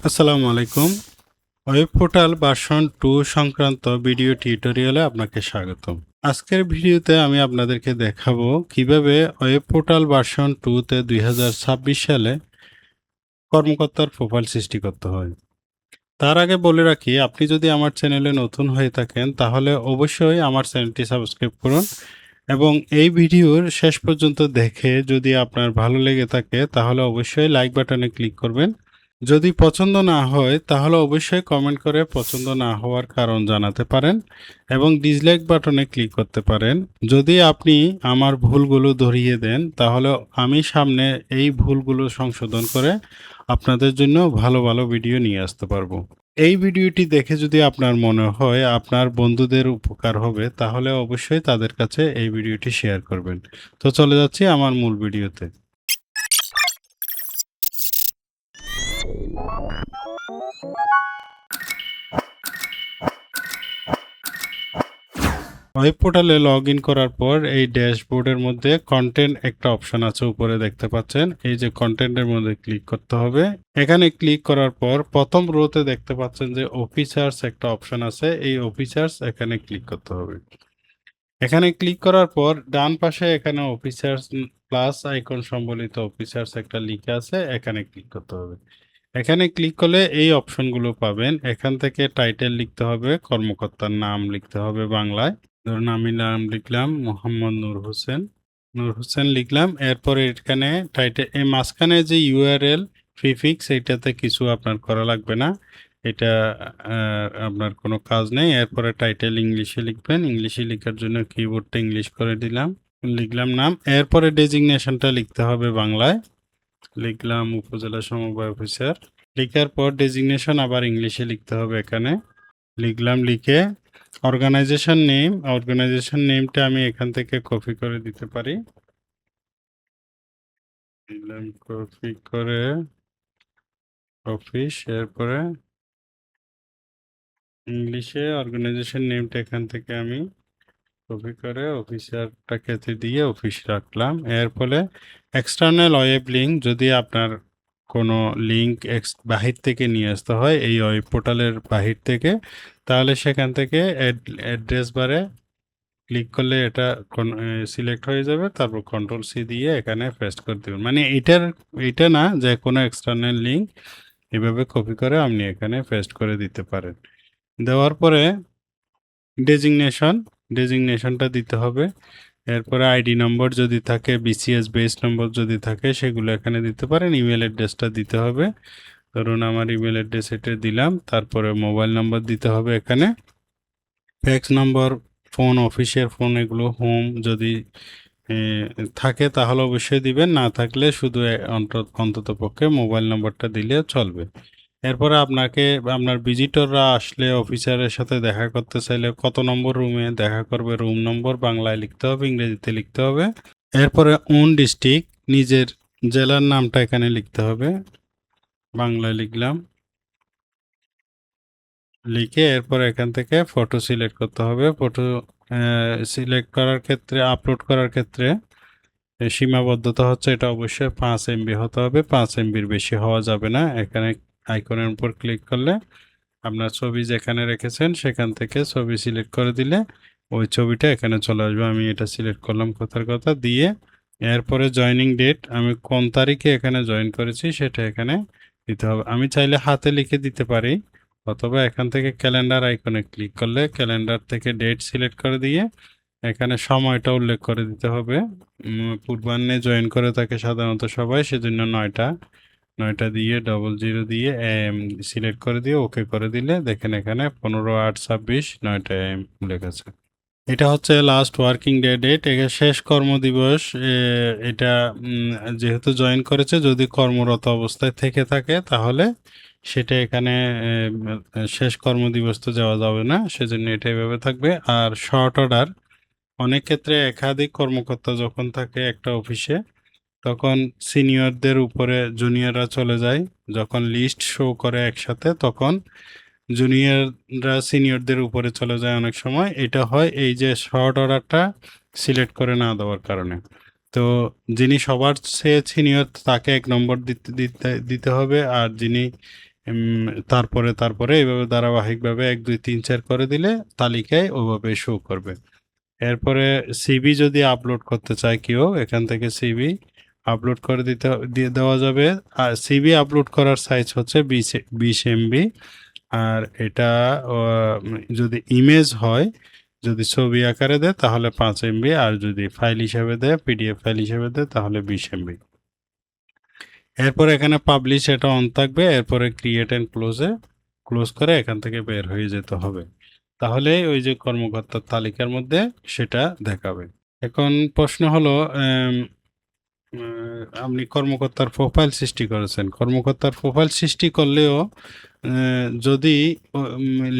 আসসালামু আলাইকুম। Web portal version 2 সংক্রান্ত ভিডিও টিউটোরিয়ালে আপনাকে স্বাগতম। আজকের ভিডিওতে আমি আপনাদেরকে দেখাবো কিভাবে ওয়েব পোর্টাল ভার্সন 2 তে 2026 সালে কর্মকর্তার প্রোফাইল সৃষ্টি করতে হয়। তার আগে বলে রাখি, আপনি যদি আমার চ্যানেলে নতুন হয়ে থাকেন তাহলে অবশ্যই আমার চ্যানেলটি সাবস্ক্রাইব করুন এবং এই ভিডিওর শেষ পর্যন্ত দেখে যদি আপনার ভালো লেগে থাকে তাহলে অবশ্যই লাইক বাটনে ক্লিক করবেন। যদি পছন্দ না হয় তাহলে অবশ্যই কমেন্ট করে পছন্দ না হওয়ার কারণ জানাতে পারেন এবং ডিসলাইক বাটনে ক্লিক করতে পারেন। যদি আপনি আমার ভুলগুলো ধরিয়ে দেন তাহলে আমি সামনে এই ভুলগুলো সংশোধন করে আপনাদের জন্য ভালো ভালো ভিডিও নিয়ে আসতে পারবো। এই ভিডিওটি দেখে যদি আপনার মনে হয় আপনার বন্ধুদের উপকার হবে তাহলে অবশ্যই তাদের কাছে এই ভিডিওটি শেয়ার করবেন। তো চলে যাচ্ছি আমার মূল ভিডিওতে। ওয়েব পোর্টালে লগ ইন করার পর এই ড্যাশবোর্ডের মধ্যে কন্টেন্ট একটা অপশন আছে, উপরে দেখতে পাচ্ছেন। এই যে কন্টেন্টের মধ্যে ক্লিক করতে হবে। এখানে ক্লিক করার পর প্রথম রোতে দেখতে পাচ্ছেন যে অফিসার্স একটা অপশন আছে, এই অফিসার্স এখানে ক্লিক করতে হবে। এখানে ক্লিক করার পর ডান পাশে এখানে অফিসার্স প্লাস আইকন সম্বলিত অফিসার্স একটা লিখে আছে, এখানে ক্লিক করতে হবে। এখানে ক্লিক করলে এই অপশনগুলো পাবেন। এখান থেকে টাইটেল লিখতে হবে, কর্মকর্তার নাম লিখতে হবে বাংলায়। ধরুন আমি নাম লিখলাম মোহাম্মদ নূর হোসেন। নূর হোসেন লিখলাম। এরপরে এখানে টাইটেল এই মাঝখানে যে ইউআরএল প্রিফিক্স এইটাতে কিছু আপনার করা লাগবে না, এটা আপনার কোনো কাজ নেই। এরপরে টাইটেল ইংলিশে লিখবেন। ইংলিশে লেখার জন্য কিবোর্ডটা ইংলিশ করে দিলাম, লিখলাম নাম। এরপরে ডেজিগনেশনটা লিখতে হবে বাংলায়, লিখলাম উপজেলা সমবায় অফিসার। লেখার পর ডেজিগনেশন আবার ইংলিশে লিখতে হবে, এখানে লিখলাম। লিখে অর্গানাইজেশন নেমটা আমি এখান থেকে কপি করে দিতে পারি। দিলাম কপি করে অফিস। এরপরে ইংলিশে অর্গানাইজেশন নেমটা এখান থেকে আমি কপি করে অফিসারটাকে দিয়ে অফিস রাখলাম। এর ফলে এক্সটার্নাল ওয়েব লিঙ্ক, যদি আপনার কোনো লিঙ্ক বাহির থেকে নিয়ে আসতে হয় এই ওয়েব পোর্টালের বাহির থেকে, তাহলে সেখান থেকে অ্যাড্রেস বারে ক্লিক করলে এটা সিলেক্ট হয়ে যাবে। তারপর কন্ট্রোল সি দিয়ে এখানে পেস্ট করে দেবেন। মানে এইটা না যে কোনো এক্সটার্নাল লিঙ্ক এভাবে কপি করে আপনি এখানে পেস্ট করে দিতে পারেন। দেওয়ার পরে ডেজিগনেশনটা দিতে হবে। এরপরে আইডি নম্বর যদি থাকে, বিসিএস বেস নম্বর যদি থাকে সেগুলো এখানে দিতে পারেন। ইমেল অ্যাড্রেসটা দিতে হবে। ধরুন আমার ইমেল অ্যাড্রেস এটা দিলাম। তারপরে মোবাইল নম্বর দিতে হবে এখানে, ফ্যাক্স নম্বর, ফোন, অফিসের ফোন, এগুলো হোম যদি থাকে তাহলে অবশ্যই দিবেন, না থাকলে শুধু অন্তত পক্ষে মোবাইল নম্বরটা দিলে চলবে। এরপরে আপনার ভিজিটররা আসলে অফিসারের সাথে দেখা করতে চাইলে কত নম্বর রুমে দেখা করবে, রুম নম্বর বাংলায় লিখতে হবে, ইংরেজিতে লিখতে হবে। এরপরে ডিস্ট্রিক্ট, নিজের জেলার নামটা এখানে লিখতে হবে, বাংলায় লিখলাম। লিখে এরপর এখান থেকে ফটো সিলেক্ট করতে হবে। ফটো সিলেক্ট করার ক্ষেত্রে, আপলোড করার ক্ষেত্রে সীমাবদ্ধতা হচ্ছে এটা অবশ্যই 5 MB হতে হবে। 5 MBর বেশি হওয়া যাবে না। এখানে আইকনের উপর ক্লিক করলে আপনার ছবি যেখানে রেখেছেন সেখান থেকে ছবি সিলেক্ট করে দিলে ওই ছবিটা এখানে চলে আসবে। আমি এটা সিলেক্ট করলাম কথার কথা দিয়ে। এরপরে জয়েনিং ডেট, আমি কোন তারিখে এখানে জয়েন করেছি সেটা এখানে দিতে হবে। আমি চাইলে হাতে লিখে দিতে পারি, অথবা এখান থেকে ক্যালেন্ডার আইকনে ক্লিক করলে ক্যালেন্ডার থেকে ডেট সিলেক্ট করে দিয়ে এখানে সময়টা উল্লেখ করে দিতে হবে। পূর্বাহ্নে জয়েন করে থাকে সাধারণত সবাই, সেজন্য 9টা দিয়ে 00 দিয়ে সিলেক্ট করে দিয়ে ওকে করে দিলে দেখেন এখানে 15/8/26 9টা AM লেখা আছে। এটা হচ্ছে লাস্ট ওয়ার্কিং ডেট, এটা শেষ কর্মদিবস। এটা যেহেতু জয়েন করেছে, যদি কর্মরত অবস্থায় থেকে থাকে তাহলে সেটা এখানে শেষ কর্মদিবস তো যাওয়া যাবে না, সেজন্য এটা এভাবে থাকবে। আর শর্ট অর্ডার, অনেক ক্ষেত্রে একাধিক কর্মকর্তা যখন থাকে একটা অফিসে তখন সিনিয়রদের উপরে জুনিয়ররা চলে যায়। যখন লিস্ট শো করে একসাথে তখন জুনিয়ররা সিনিয়রদের উপরে চলে যায় অনেক সময়। এটা হয় এই যে শর্ট অর্ডারটা সিলেক্ট করে না দেওয়ার কারণে। তো যিনি সবার চেয়ে সিনিয়র তাকে 1 নম্বর দিতে হবে, আর যিনি তারপরে এইভাবে ধারাবাহিকভাবে 1 2 3 4 করে দিলে তালিকায় ওভাবে শো করবে। এরপরে সিভি যদি আপলোড করতে চায় কেউ এখান থেকে সিভি আপলোড করে দিয়ে দেওয়া যাবে। আর সিভি আপলোড করার সাইজ হচ্ছে 20 এমবি। আর এটা যদি ইমেজ হয়, যদি ছবি আকারে দেয় তাহলে 5 এমবি, আর যদি ফাইল হিসেবে দেয় পিডিএফ ফাইল হিসেবে দেয় তাহলে 20 এমবি। এরপর এখানে পাবলিশ এটা অন থাকবে, এরপরে ক্রিয়েট অ্যান্ড ক্লোজ করে এখান থেকে বের হয়ে যেতে হবে। তাহলে ওই যে কর্মকর্তার তালিকার মধ্যে সেটা দেখাবে। এখন প্রশ্ন হলো আপনি কর্মকর্তার প্রোফাইল সৃষ্টি করেছেন। কর্মকর্তার প্রোফাইল সৃষ্টি করলেও যদি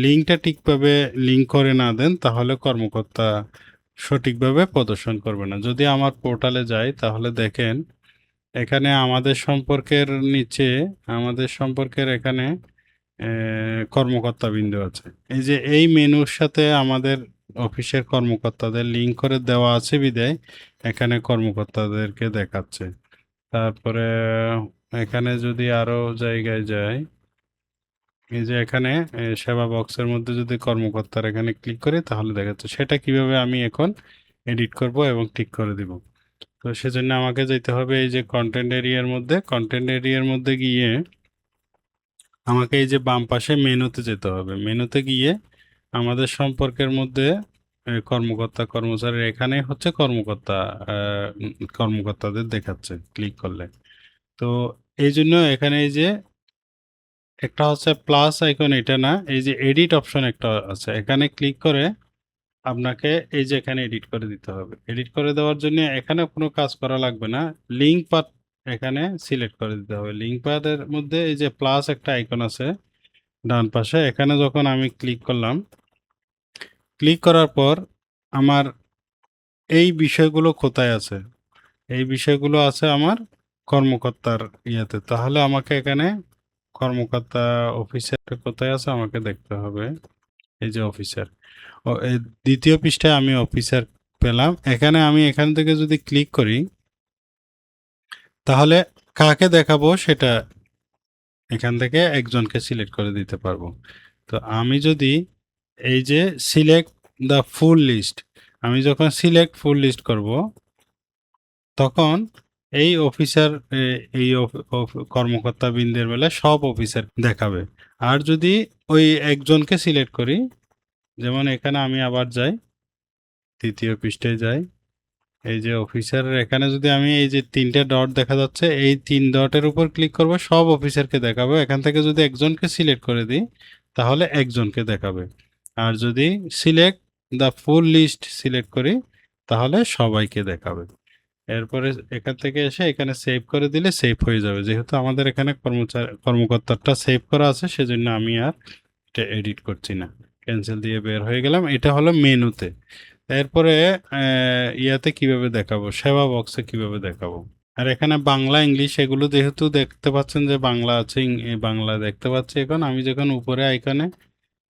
লিঙ্কটা ঠিকভাবে লিঙ্ক করে না দেন তাহলে কর্মকর্তা সঠিকভাবে প্রদর্শন করবে না। যদি আমার পোর্টালে যাই তাহলে দেখেন এখানে আমাদের সম্পর্কের এখানে কর্মকর্তা বিন্দু আছে। এই যে এই মেনুর সাথে আমাদের অফিসের কর্মকর্তাদের লিঙ্ক করে দেওয়া আছে বিধায় এখানে কর্মকর্তাদেরকে দেখাচ্ছে। তারপরে এখানে যদি আরো জায়গায় যাই, এই যে এখানে সেবা বক্সের মধ্যে যদি কর্মকর্তার এখানে ক্লিক করি তাহলে দেখাচ্ছে। সেটা কিভাবে আমি এখন এডিট করব এবং ঠিক করে দিব। তো সেজন্য আমাকে যেতে হবে এই যে কন্টেন্ট এরিয়ার মধ্যে গিয়ে আমাকে এই যে বাম পাশে মেনুতে যেতে হবে। মেনুতে গিয়ে আমাদের সম্পর্কের মধ্যে কর্মকর্তা কর্মচারী এখানে হচ্ছে কর্মকর্তাদের দেখাচ্ছে ক্লিক করলে। তো এই জন্য এখানে এই যে একটা হচ্ছে প্লাস আইকন, এটা না, এই যে এডিট অপশন একটা আছে, এখানে ক্লিক করে আপনাকে এই যে এখানে এডিট করে দিতে হবে। এডিট করে দেওয়ার জন্য এখানে কোনো কাজ করা লাগবে না, লিঙ্ক পাথ এখানে সিলেক্ট করে দিতে হবে। লিঙ্ক পাথের মধ্যে এই যে প্লাস একটা আইকন আছে ডান পাশে, এখানে যখন আমি ক্লিক করলাম, ক্লিক করার পর আমার এই বিষয়গুলো কোথায় আছে, এই বিষয়গুলো আছে আমার কর্মকর্তার ইয়েতে। তাহলে আমাকে এখানে কর্মকর্তা অফিসার কোথায় আছে আমাকে দেখতে হবে। এই যে অফিসার, এই দ্বিতীয় পৃষ্ঠায় আমি অফিসার পেলাম। আমি এখান থেকে যদি ক্লিক করি তাহলে কাকে দেখাবো সেটা এখান থেকে একজনকে সিলেক্ট করে দিতে পারবো। তো আমি যদি এই যে সিলেক্ট দ্য ফুল লিস্ট, আমি যখন সিলেক্ট ফুল লিস্ট করব তখন এই অফিসার এই কর্মকর্তা বৃন্দের বেলা সব অফিসার দেখাবে। আর যদি ওই একজনকে সিলেক্ট করি, যেমন এখানে আমি আবার যাই, তৃতীয় পৃষ্ঠায় যাই, এই যে অফিসারের এখানে যদি আমি এই যে 3টে ডট দেখা যাচ্ছে, এই 3 ডটের উপর ক্লিক করব, সব অফিসারকে দেখাবে। এখান থেকে যদি একজনকে সিলেক্ট করে দিই তাহলে একজনকে দেখাবে। আর যদি select the full list select করি তাহলে সবাইকে দেখাবে। এরপরে এখান থেকে এসে এখানে সেভ করে দিলে সেভ হয়ে যাবে। যেহেতু আমাদের এখানে কর্মকর্তাটা সেভ করা আছে সেজন্য আমি আর এটা এডিট করছি না। ক্যান্সেল দিয়ে বের হয়ে গেলাম। এটা হলো মেনুতে। এরপরে ইয়াতে কিভাবে দেখাবো, সেবা বক্সে কিভাবে দেখাবো। আর এখানে বাংলা ইংলিশ এগুলো যেহেতু দেখতে পাচ্ছেন যে বাংলা আছে, বাংলা দেখতে পাচ্ছি। এখন আমি যখন উপরে আইকনে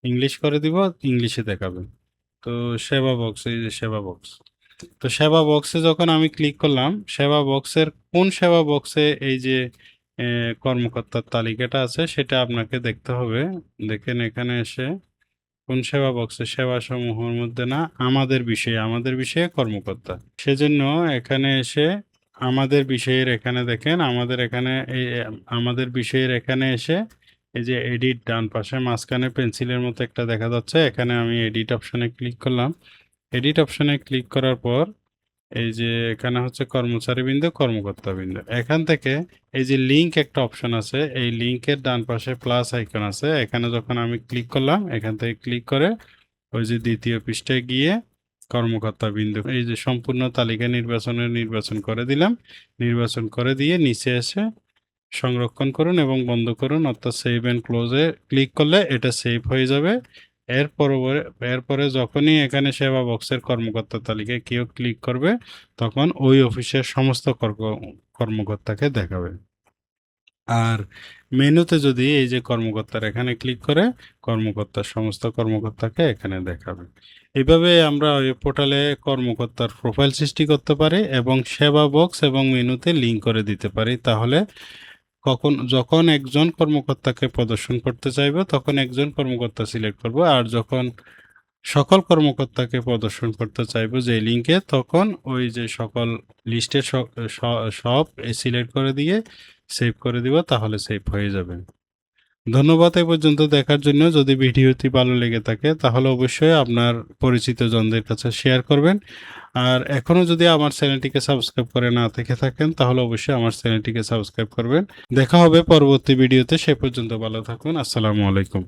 ইংলিশ করে দিব ইংলিশে দেখাবে। তো সেবা বক্স, এই যে সেবা বক্স, তো সেবা বক্সে যখন আমি ক্লিক করলাম, সেবা বক্সের কোন সেবা বক্সে এই যে কর্মকর্তার তালিকাটা আছে সেটা আপনাকে দেখতে হবে। দেখেন এখানে এসে কোন সেবা বক্সে, সেবা সমূহের মধ্যে না, আমাদের বিষয়ে কর্মকর্তা। সেজন্য এখানে এসে আমাদের বিষয়ের এখানে দেখেন, আমাদের বিষয়ের এখানে এসে এই যে এডিট ডান পাশে মাঝখানে পেন্সিলের মতো একটা দেখা যাচ্ছে, এখানে আমি এডিট অপশনে ক্লিক করলাম। এডিট অপশনে ক্লিক করার পর এই যে এখানে হচ্ছে কর্মকর্তাবৃন্দ। এখান থেকে এই যে লিঙ্ক একটা অপশন আছে, এই লিঙ্কের ডান পাশে প্লাস আইকন আছে, এখানে যখন আমি ক্লিক করলাম এখান থেকে ক্লিক করে ওই যে দ্বিতীয় পৃষ্ঠায় গিয়ে কর্মকর্তাবৃন্দ, এই যে সম্পূর্ণ তালিকা নির্বাচন করে দিলাম। নির্বাচন করে দিয়ে নিচে এসে সংরক্ষণ করুন এবং বন্ধ করুন, অর্থাৎ সেভ অ্যান্ড ক্লোজে ক্লিক করলে এটা সেভ হয়ে যাবে। এরপরে যখনই এখানে সেবা বক্সের কর্মকর্তা তালিকায় কেউ ক্লিক করবে তখন ওই অফিসের সমস্ত কর্মকর্তাকে দেখাবে। আর মেনুতে যদি এই যে কর্মকর্তার এখানে ক্লিক করে সমস্ত কর্মকর্তাকে এখানে দেখাবে। এইভাবে আমরা ওই পোর্টালে কর্মকর্তার প্রোফাইল সৃষ্টি করতে পারি এবং সেবা বক্স এবং মেনুতে লিঙ্ক করে দিতে পারি। তাহলে যখন একজন কর্মকর্তাকে প্রদর্শন করতে চাইবো তখন একজন কর্মকর্তা সিলেক্ট করব, আর যখন সকল কর্মকর্তাকে প্রদর্শন করতে চাইবো যে লিঙ্কে, তখন ওই যে সকল লিস্টের সব সিলেক্ট করে দিয়ে সেভ করে দিব, তাহলে সেভ হয়ে যাবে। ধন্যবাদ এ পর্যন্ত দেখার জন্য। যদি ভিডিওটি ভালো লেগে থাকে তাহলে অবশ্যই আপনার পরিচিত জনদের কাছে শেয়ার করবেন। আর এখনও যদি আমার চ্যানেলটিকে সাবস্ক্রাইব করে না থেকে থাকেন তাহলে অবশ্যই আমার চ্যানেলটিকে সাবস্ক্রাইব করবেন। দেখা হবে পরবর্তী ভিডিওতে, সে পর্যন্ত ভালো থাকুন। আসসালামু আলাইকুম।